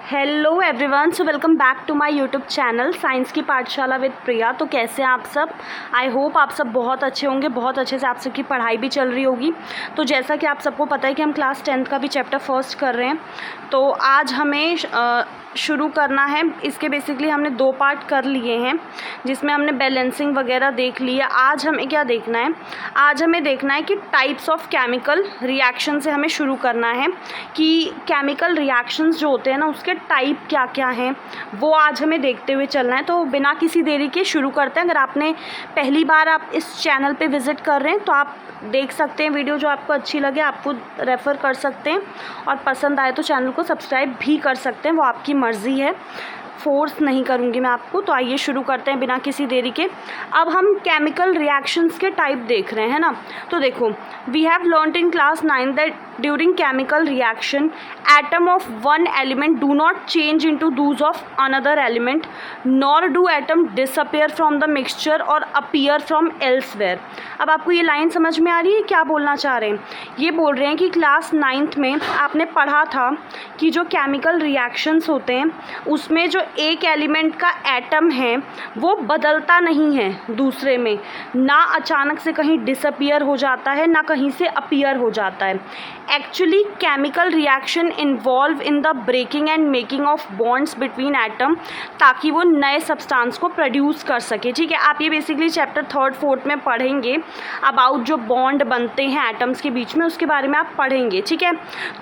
Hello everyone, so welcome back to my YouTube channel science की पाठशाला with प्रिया। तो कैसे हैं आप सब? आई होप आप सब बहुत अच्छे होंगे, बहुत अच्छे से आप सबकी पढ़ाई भी चल रही होगी। तो जैसा कि आप सबको पता है कि हम क्लास 10th का भी चैप्टर फर्स्ट कर रहे हैं, तो आज हमें शुरू करना है। इसके बेसिकली हमने 2 पार्ट कर लिए हैं जिसमें हमने बैलेंसिंग वगैरह देख ली है। आज हमें क्या देखना है? आज हमें देखना है कि टाइप्स ऑफ केमिकल रिएक्शन से हमें शुरू करना है कि केमिकल रिएक्शंस जो होते हैं ना, उसके टाइप क्या क्या हैं, वो आज हमें देखते हुए चलना है। तो बिना किसी देरी के शुरू करते हैं। अगर आपने पहली बार आप इस चैनल पे विज़िट कर रहे हैं तो आप देख सकते हैं वीडियो, जो आपको अच्छी लगे आप खुद रेफ़र कर सकते हैं, और पसंद आए तो चैनल को सब्सक्राइब भी कर सकते हैं, वो आपकी मर्ज़ी है, फोर्स नहीं करूँगी मैं आपको। तो आइए शुरू करते हैं बिना किसी देरी के। अब हम केमिकल रिएक्शंस के टाइप देख रहे हैं ना। तो देखो, we have learned in class 9 that during chemical reaction atom of one element do not change into those of another element, nor do atom disappear from the mixture और appear from elsewhere. अब आपको ये line समझ में आ रही है? क्या बोलना चाह रहे हैं? ये बोल रहे हैं कि क्लास 9th में आपने पढ़ा था कि जो केमिकल रिएक्शंस होते हैं उसमें जो एक एलिमेंट का एटम है वो बदलता नहीं है दूसरे में, ना अचानक से कहीं डिसअपियर हो जाता है ना कहीं से अपीयर हो जाता है। Actually chemical reaction involve in the breaking and making of bonds between atom, ताकि वो नए सब्सटेंस को प्रोड्यूस कर सके। ठीक है, आप ये बेसिकली चैप्टर 3rd 4th में पढ़ेंगे अबाउट जो बॉन्ड बनते हैं एटम्स के बीच में, उसके बारे में आप पढ़ेंगे। ठीक है,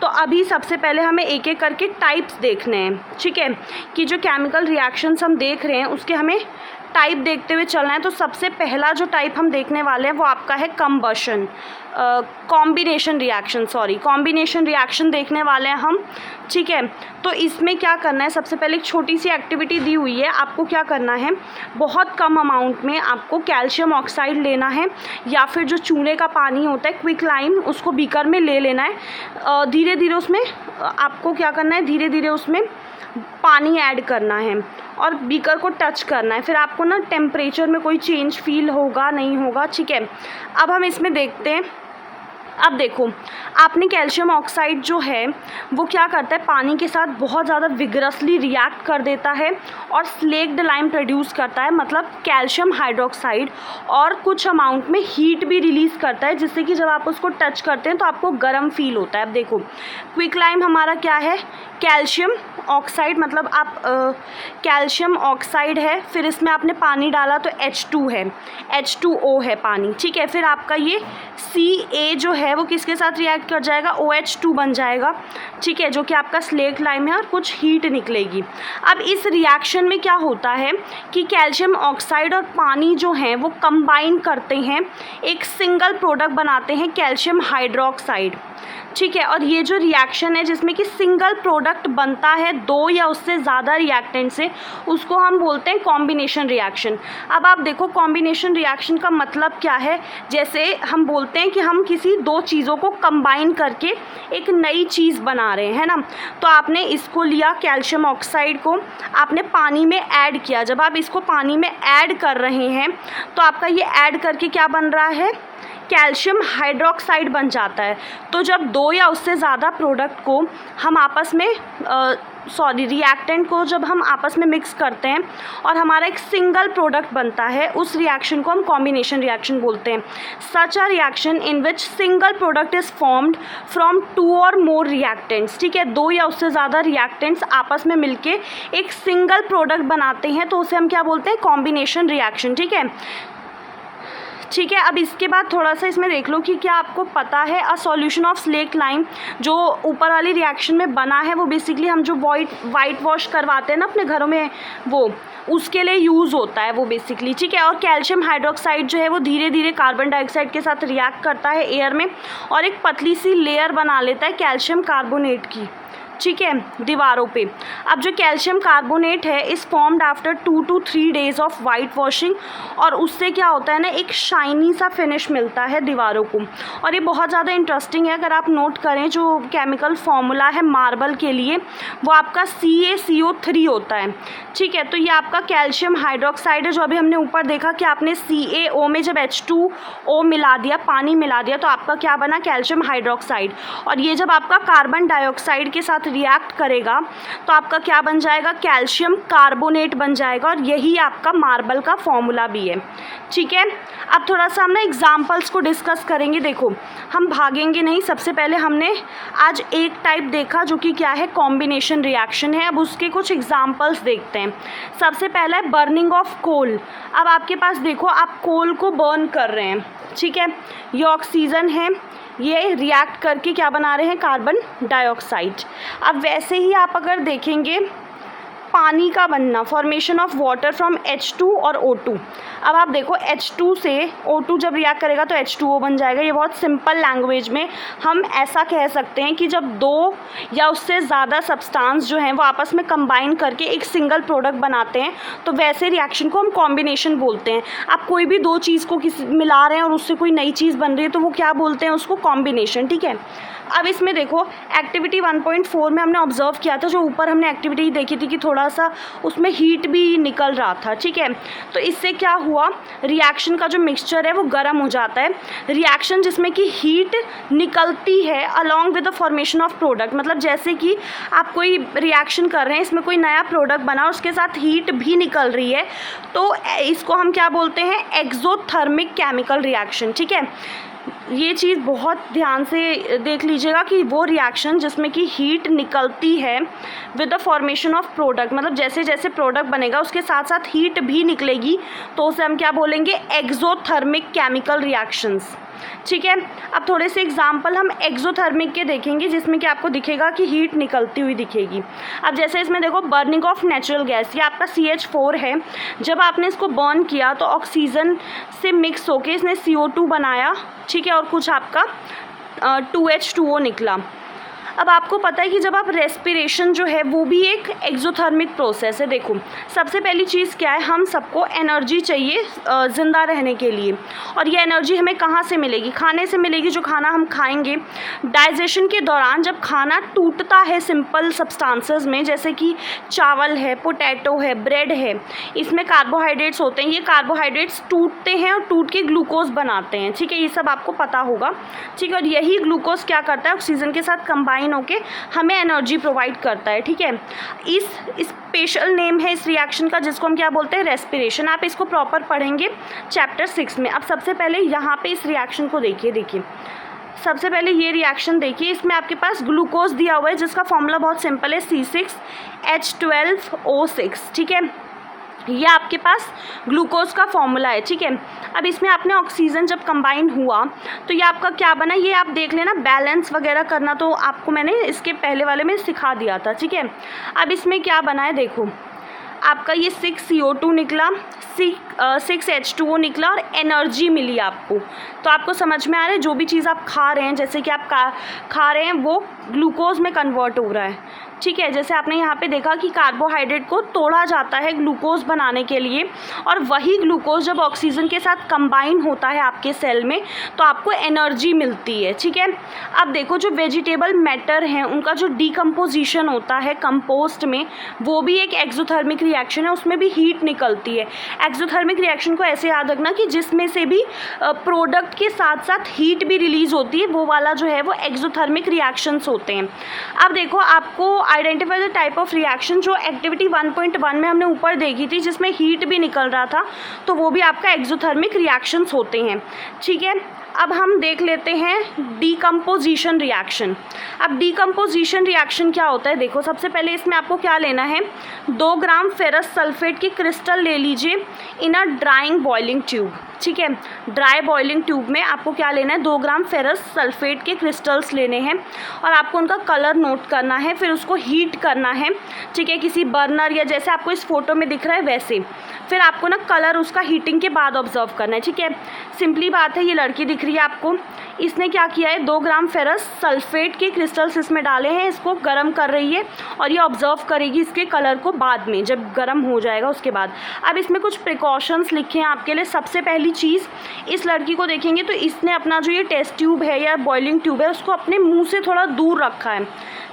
तो अभी सबसे पहले हमें एक एक करके टाइप्स देखने हैं। ठीक है, कि जो केमिकल रिएक्शंस हम देख रहे हैं उसके हमें टाइप देखते हुए चलना है। तो सबसे पहला जो टाइप हम देखने वाले हैं वो आपका है कम्बशन, कॉम्बिनेशन रिएक्शन देखने वाले हैं हम। ठीक है, तो इसमें क्या करना है, सबसे पहले एक छोटी सी एक्टिविटी दी हुई है। आपको क्या करना है, बहुत कम अमाउंट में आपको कैल्शियम ऑक्साइड लेना है, या फिर जो चूने का पानी होता है क्विक लाइम, उसको बीकर में ले लेना है। धीरे धीरे उसमें आपको क्या करना है, धीरे धीरे उसमें पानी ऐड करना है और बीकर को टच करना है। फिर आपको ना टेम्परेचर में कोई चेंज फील होगा नहीं होगा। ठीक है, अब हम इसमें देखते हैं। अब देखो, आपने कैल्शियम ऑक्साइड जो है वो क्या करता है, पानी के साथ बहुत ज़्यादा विगरसली रिएक्ट कर देता है और स्लेक्ड लाइम प्रोड्यूस करता है, मतलब कैल्शियम हाइड्रोक्साइड, और कुछ अमाउंट में हीट भी रिलीज़ करता है, जिससे कि जब आप उसको टच करते हैं तो आपको गर्म फील होता है। अब देखो, क्विक लाइम हमारा क्या है, कैल्शियम ऑक्साइड, मतलब आप कैल्शियम ऑक्साइड है, फिर इसमें आपने पानी डाला तो H2 है, H2O है पानी। ठीक है, फिर आपका ये Ca जो है वो किसके साथ रिएक्ट कर जाएगा, OH2 बन जाएगा। ठीक है, जो कि आपका स्लेक्ट लाइम है और कुछ हीट निकलेगी। अब इस रिएक्शन में क्या होता है कि कैल्शियम ऑक्साइड और पानी जो है वो कंबाइन करते हैं, एक सिंगल प्रोडक्ट बनाते हैं, कैल्शियम हाइड्रोक्साइड। ठीक है, और ये जो रिएक्शन है जिसमें कि सिंगल प्रोडक्ट बनता है 2 या उससे ज़्यादा रिएक्टेंट से, उसको हम बोलते हैं कॉम्बिनेशन रिएक्शन। अब आप देखो, कॉम्बिनेशन रिएक्शन का मतलब क्या है, जैसे हम बोलते हैं कि हम किसी 2 चीज़ों को कंबाइन करके एक नई चीज़ बना रहे हैं ना। तो आपने इसको लिया, कैल्शियम ऑक्साइड को आपने पानी में ऐड किया। जब आप इसको पानी में ऐड कर रहे हैं तो आपका ये ऐड करके क्या बन रहा है, कैल्शियम हाइड्रोक्साइड बन जाता है। तो जब 2 या उससे ज़्यादा प्रोडक्ट को हम आपस में रिएक्टेंट को जब हम आपस में मिक्स करते हैं और हमारा एक सिंगल प्रोडक्ट बनता है, उस रिएक्शन को हम कॉम्बिनेशन रिएक्शन बोलते हैं। Such a reaction in which single product is formed from 2 और मोर रिएक्टेंट्स। ठीक है, 2 या उससे ज़्यादा रिएक्टेंट्स आपस में मिलके एक सिंगल प्रोडक्ट बनाते हैं, तो उसे हम क्या बोलते हैं, कॉम्बिनेशन रिएक्शन। ठीक है, ठीक है। अब इसके बाद थोड़ा सा इसमें देख लो कि क्या आपको पता है, a solution of slaked lime जो ऊपर वाली रिएक्शन में बना है वो बेसिकली हम जो वाइट वॉश करवाते हैं ना अपने घरों में, वो उसके लिए यूज़ होता है वो बेसिकली। ठीक है, और कैल्शियम हाइड्रोक्साइड जो है वो धीरे धीरे कार्बन डाइऑक्साइड के साथ रिएक्ट करता है एयर में और एक पतली सी लेयर बना लेता है कैल्शियम कार्बोनेट की। ठीक है, दीवारों पे। अब जो कैल्शियम कार्बोनेट है इस formed after 2 to 3 days of white washing, और उससे क्या होता है ना, एक शाइनी सा फिनिश मिलता है दीवारों को। और ये बहुत ज़्यादा इंटरेस्टिंग है, अगर आप नोट करें जो केमिकल फॉर्मूला है मार्बल के लिए वो आपका CaCO3 होता है। ठीक है, तो ये आपका कैल्शियम हाइड्रोक्साइड है, जो अभी हमने ऊपर देखा कि आपने CaO में जब H2O मिला दिया, पानी मिला दिया, तो आपका क्या बना, कैल्शियम हाइड्रोक्साइड। और ये जब आपका कार्बन डाइऑक्साइड के साथ साथ रिएक्ट करेगा तो आपका क्या बन जाएगा, कैल्शियम कार्बोनेट बन जाएगा, और यही आपका मार्बल का फॉर्मूला भी है। ठीक है, अब थोड़ा सा हम ना एग्जाम्पल्स को डिस्कस करेंगे। देखो हम भागेंगे नहीं, सबसे पहले हमने आज एक टाइप देखा जो कि क्या है, कॉम्बिनेशन रिएक्शन है। अब उसके कुछ एग्जाम्पल्स देखते हैं। सबसे पहला है बर्निंग ऑफ कोल। अब आपके पास देखो, आप कोल को बर्न कर रहे हैं, ठीक है, ये ऑक्सीजन है, ये रिएक्ट करके क्या बना रहे हैं, कार्बन डाइऑक्साइड। अब वैसे ही आप अगर देखेंगे पानी का बनना, formation of water from H2 और O2। अब आप देखो H2 से O2 जब रिएक्ट करेगा तो H2O बन जाएगा। ये बहुत सिंपल लैंग्वेज में हम ऐसा कह सकते हैं कि जब दो या उससे ज़्यादा सब्सटेंस जो हैं वो आपस में कंबाइन करके एक सिंगल प्रोडक्ट बनाते हैं तो वैसे रिएक्शन को हम कॉम्बिनेशन बोलते हैं। आप कोई भी दो चीज़ को मिला रहे हैं और उससे कोई नई चीज़ बन रही है तो वो क्या बोलते हैं, उसको कॉम्बिनेशन। ठीक है, अब इसमें देखो एक्टिविटी 1.4 में हमने ऑब्जर्व किया था, जो ऊपर हमने एक्टिविटी देखी थी कि थोड़ा सा उसमें हीट भी निकल रहा था। ठीक है, तो इससे क्या हुआ, रिएक्शन का जो मिक्सचर है वो गर्म हो जाता है। रिएक्शन जिसमें कि हीट निकलती है along with the formation of product, मतलब जैसे कि आप कोई रिएक्शन कर रहे हैं, इसमें कोई नया प्रोडक्ट बना और उसके साथ हीट भी निकल रही है, तो इसको हम क्या बोलते हैं, एक्सोथर्मिक केमिकल रिएक्शन। ठीक है, ये चीज़ बहुत ध्यान से देख लीजिएगा कि वो रिएक्शन जिसमें कि हीट निकलती है with the formation of product, मतलब जैसे जैसे प्रोडक्ट बनेगा उसके साथ साथ हीट भी निकलेगी, तो उसे हम क्या बोलेंगे, एक्सोथर्मिक केमिकल रिएक्शंस। ठीक है, अब थोड़े से एग्जाम्पल हम एक्सोथर्मिक के देखेंगे जिसमें कि आपको दिखेगा कि हीट निकलती हुई दिखेगी। अब जैसे इसमें देखो बर्निंग ऑफ नेचुरल गैस, ये आपका CH4 है, जब आपने इसको बर्न किया तो ऑक्सीजन से मिक्स होके इसने CO2 बनाया। ठीक है, और कुछ आपका 2H2O निकला। अब आपको पता है कि जब आप रेस्पिरेशन जो है वो भी एक एक्सोथर्मिक प्रोसेस है। देखो सबसे पहली चीज़ क्या है, हम सबको एनर्जी चाहिए ज़िंदा रहने के लिए, और ये एनर्जी हमें कहाँ से मिलेगी, खाने से मिलेगी। जो खाना हम खाएंगे डाइजेशन के दौरान, जब खाना टूटता है सिंपल सब्सटेंसेस में, जैसे कि चावल है, पोटैटो है, ब्रेड है, इसमें कार्बोहाइड्रेट्स होते हैं। ये कार्बोहाइड्रेट्स टूटते हैं और टूट के ग्लूकोज बनाते हैं। ठीक है, ये सब आपको पता होगा। ठीक है, और यही ग्लूकोज क्या करता है, ऑक्सीजन के साथ कंबाइन होके हमें एनर्जी प्रोवाइड करता है। ठीक है, इस स्पेशल नेम है इस रिएक्शन का जिसको हम क्या बोलते हैं, रेस्पिरेशन। आप इसको प्रॉपर पढ़ेंगे चैप्टर 6 में। अब सबसे पहले यहाँ पे इस रिएक्शन को देखिए सबसे पहले ये रिएक्शन देखिए, इसमें आपके पास ग्लूकोज दिया हुआ है जिसका फॉर्मूला बहुत सिंपल है, C6H12O6। ठीक है, ये आपके पास ग्लूकोज का फॉर्मूला है। ठीक है, अब इसमें आपने ऑक्सीजन जब कंबाइन हुआ तो ये आपका क्या बना, ये आप देख लेना, बैलेंस वगैरह करना तो आपको मैंने इसके पहले वाले में सिखा दिया था। ठीक है, अब इसमें क्या बना है, देखो आपका ये 6CO2 निकला, 6H2O निकला और एनर्जी मिली आपको। तो आपको समझ में आ रहा है, जो भी चीज़ आप खा रहे हैं, जैसे कि आप खा रहे हैं वो ग्लूकोज में कन्वर्ट हो रहा है। ठीक है, जैसे आपने यहाँ पे देखा कि कार्बोहाइड्रेट को तोड़ा जाता है ग्लूकोज बनाने के लिए, और वही ग्लूकोज जब ऑक्सीजन के साथ कंबाइन होता है आपके सेल में तो आपको एनर्जी मिलती है। ठीक है, अब देखो जो वेजिटेबल मैटर हैं उनका जो डिकम्पोजिशन होता है कंपोस्ट में, वो भी एक एक्सोथर्मिक रिएक्शन है, उसमें भी हीट निकलती है। एक्सोथर्मिक रिएक्शन को ऐसे याद रखना कि जिसमें से भी प्रोडक्ट के साथ साथ हीट भी रिलीज होती है, वो वाला जो है वो एक्सोथर्मिक रिएक्शंस होते हैं। अब देखो आपको identify the type of reaction, जो एक्टिविटी 1.1 में हमने ऊपर देखी थी जिसमें हीट भी निकल रहा था, तो वो भी आपका एक्सोथर्मिक रिएक्शंस होते हैं। ठीक है, अब हम देख लेते हैं डीकम्पोजिशन रिएक्शन। अब डीकम्पोजिशन रिएक्शन क्या होता है, देखो सबसे पहले इसमें आपको क्या लेना है, 2 ग्राम फेरस सल्फेट की क्रिस्टल ले लीजिए इन अ ड्राइंग बॉइलिंग ट्यूब। ठीक है, ड्राई बॉइलिंग ट्यूब में आपको क्या लेना है, 2 ग्राम फेरस सल्फेट के क्रिस्टल्स लेने हैं और आपको उनका कलर नोट करना है, फिर उसको हीट करना है। ठीक है, किसी बर्नर या जैसे आपको इस फोटो में दिख रहा है वैसे, फिर आपको ना कलर उसका हीटिंग के बाद ऑब्जर्व करना है। ठीक है, सिंपली बात है, ये लड़की दिख रही है आपको, इसने क्या किया है, 2 ग्राम फेरस सल्फेट के क्रिस्टल्स इसमें डाले हैं, इसको गर्म कर रही है और ये ऑब्जर्व करेगी इसके कलर को बाद में, जब गर्म हो जाएगा उसके बाद। अब इसमें कुछ प्रिकॉशंस लिखे हैं आपके लिए। सबसे पहली चीज़, इस लड़की को देखेंगे तो इसने अपना जो ये टेस्ट ट्यूब है या बॉइलिंग ट्यूब है उसको अपने मुंह से थोड़ा दूर रखा है।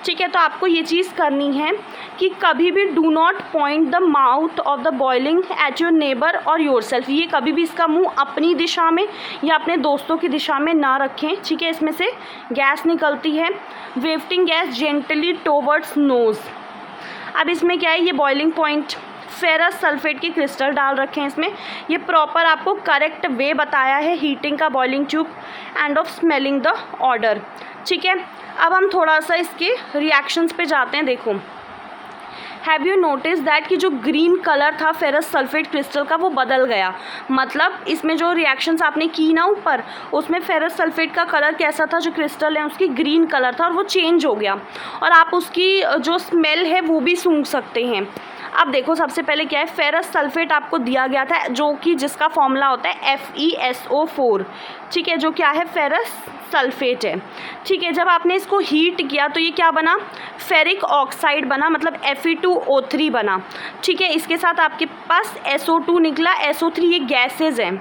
ठीक है। तो आपको ये चीज़ करनी है कि कभी भी do not point the mouth of the boiling at your neighbour और योरसेल्फ। ये कभी भी इसका मुंह अपनी दिशा में या अपने दोस्तों की दिशा में ना रखें। ठीक है, इसमें से गैस निकलती है। वेफ्टिंग गैस जेंटली टोवर्ड्स नोज़। अब इसमें क्या है, ये बॉइलिंग पॉइंट फेरस सल्फेट के क्रिस्टल डाल रखे हैं इसमें। ये प्रॉपर आपको करेक्ट वे बताया है हीटिंग का, boiling tube end of smelling the order. ठीक है, अब हम थोड़ा सा इसके रिएक्शंस पे जाते हैं। देखो, हैव यू नोटिस दैट कि जो ग्रीन कलर था फेरस सल्फेट क्रिस्टल का वो बदल गया। मतलब इसमें जो रिएक्शंस आपने की ना ऊपर, उसमें फेरस सल्फेट का कलर कैसा था, जो क्रिस्टल है उसकी ग्रीन कलर था और वो चेंज हो गया और आप उसकी जो स्मेल है वो भी सूंघ सकते हैं। अब देखो, सबसे पहले क्या है, फेरस सल्फेट आपको दिया गया था जो कि जिसका फॉर्मूला होता है FeSO4। ठीक है, जो क्या है, फेरस सल्फेट है। ठीक है, जब आपने इसको हीट किया तो ये क्या बना, फेरिक ऑक्साइड बना, मतलब Fe2O3 बना। ठीक है, इसके साथ आपके पास SO2 निकला, SO3 ये गैसेज हैं।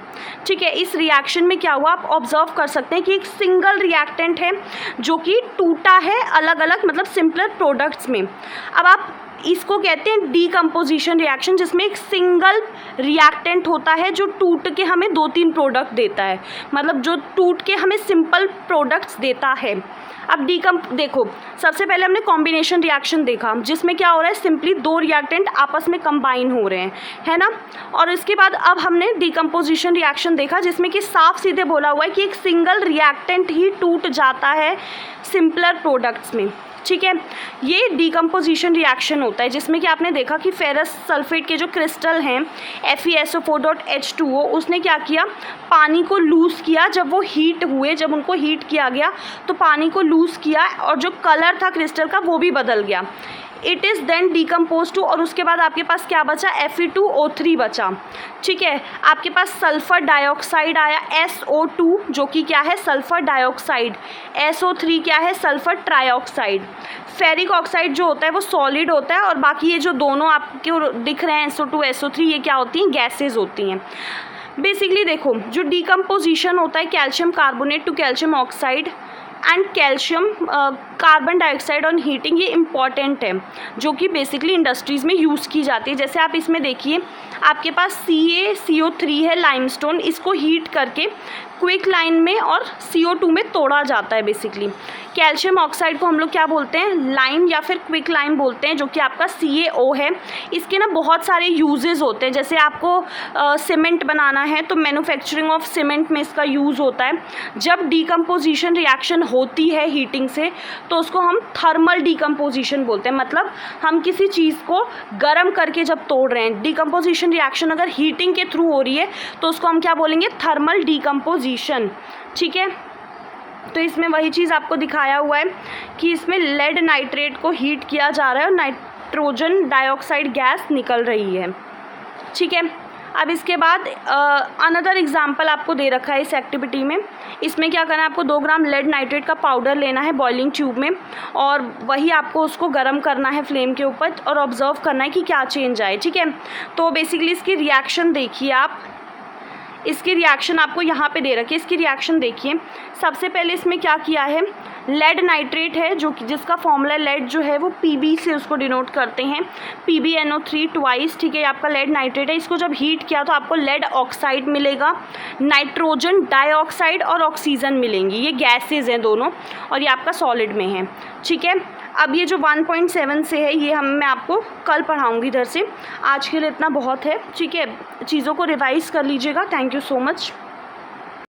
ठीक है, इस रिएक्शन में क्या हुआ, आप ऑब्जर्व कर सकते हैं कि एक सिंगल रिएक्टेंट है जो कि टूटा है अलग अलग, मतलब सिंपलर प्रोडक्ट्स में। अब आप इसको कहते हैं डीकम्पोजिशन रिएक्शन, जिसमें एक सिंगल रिएक्टेंट होता है जो टूट के हमें 2-3 प्रोडक्ट देता है, मतलब जो टूट के हमें सिंपल प्रोडक्ट्स देता है। अब देखो, सबसे पहले हमने कॉम्बिनेशन रिएक्शन देखा जिसमें क्या हो रहा है, सिंपली 2 रिएक्टेंट आपस में कंबाइन हो रहे हैं, है ना। और इसके बाद अब हमने डीकम्पोजिशन रिएक्शन देखा जिसमें कि साफ सीधे बोला हुआ है कि एक सिंगल रिएक्टेंट ही टूट जाता है सिंपलर प्रोडक्ट्स में। ठीक है, ये डीकम्पोजिशन रिएक्शन होता है जिसमें कि आपने देखा कि फेरस सल्फेट के जो क्रिस्टल हैं FeSO4.H2O, उसने क्या किया, पानी को लूज़ किया। जब वो हीट हुए, जब उनको हीट किया गया तो पानी को लूज़ किया और जो कलर था क्रिस्टल का वो भी बदल गया। It is then decompose to, और उसके बाद आपके पास क्या बचा, Fe2O3 बचा। ठीक है, आपके पास सल्फ़र डाइऑक्साइड आया SO2 जो कि क्या है, सल्फ़र डाइऑक्साइड। SO3 क्या है, सल्फ़र ट्राइऑक्साइड। फेरिक ऑक्साइड जो होता है वो सॉलिड होता है और बाकी ये जो दोनों आपके दिख रहे हैं SO2 SO3, ये क्या होती हैं, गैसेज होती हैं। बेसिकली देखो, जो डीकम्पोजिशन होता है calcium carbonate to calcium oxide and calcium carbon dioxide on heating, ये इम्पॉर्टेंट है जो कि बेसिकली इंडस्ट्रीज़ में यूज़ की जाती है। जैसे आप इसमें देखिए, आपके पास CaCO3 है लाइमस्टोन, इसको हीट करके क्विक लाइन में और CO2 में तोड़ा जाता है। बेसिकली कैल्शियम ऑक्साइड को हम लोग क्या बोलते हैं, लाइम या फिर क्विक लाइम बोलते हैं, जो कि आपका CaO है। इसके ना बहुत सारे यूजेस होते हैं, जैसे आपको सीमेंट बनाना है तो मैन्युफैक्चरिंग ऑफ सीमेंट में इसका यूज़ होता है। जब डीकम्पोजिशन रिएक्शन होती है हीटिंग से तो उसको हम थर्मल डीकम्पोजिशन बोलते हैं, मतलब हम किसी चीज़ को गर्म करके जब तोड़ रहे हैं। डीकम्पोजिशन रिएक्शन अगर हीटिंग के थ्रू हो रही है तो उसको हम क्या बोलेंगे, थर्मल डीकम्पोजिशन। ठीक है, तो इसमें वही चीज़ आपको दिखाया हुआ है कि इसमें लेड नाइट्रेट को हीट किया जा रहा है और नाइट्रोजन डाइऑक्साइड गैस निकल रही है। ठीक है, अब इसके बाद अनदर एग्जांपल आपको दे रखा है इस एक्टिविटी में। इसमें क्या करना है, आपको 2 ग्राम लेड नाइट्रेट का पाउडर लेना है बॉइलिंग ट्यूब में और वही आपको उसको गर्म करना है फ्लेम के ऊपर और ऑब्जर्व करना है कि क्या चेंज आए। ठीक है, तो बेसिकली इसकी रिएक्शन देखिए आप, इसकी रिएक्शन आपको यहाँ पे दे रखी है। इसकी रिएक्शन देखिए, सबसे पहले इसमें क्या किया है, लेड नाइट्रेट है जो कि जिसका फॉर्मूला लेड जो है वो Pb से उसको डिनोट करते हैं, PbNO3 ट्वाइस। ठीक है, ये आपका लेड नाइट्रेट है। इसको जब हीट किया तो आपको लेड ऑक्साइड मिलेगा, नाइट्रोजन डाइऑक्साइड और ऑक्सीजन मिलेंगी। ये गैसेज हैं दोनों और ये आपका सॉलिड में है। ठीक है, अब ये जो 1.7 से है ये मैं आपको कल पढ़ाऊँगी इधर से। आज के लिए इतना बहुत है। ठीक है, चीज़ों को रिवाइज़ कर लीजिएगा। Thank you so much.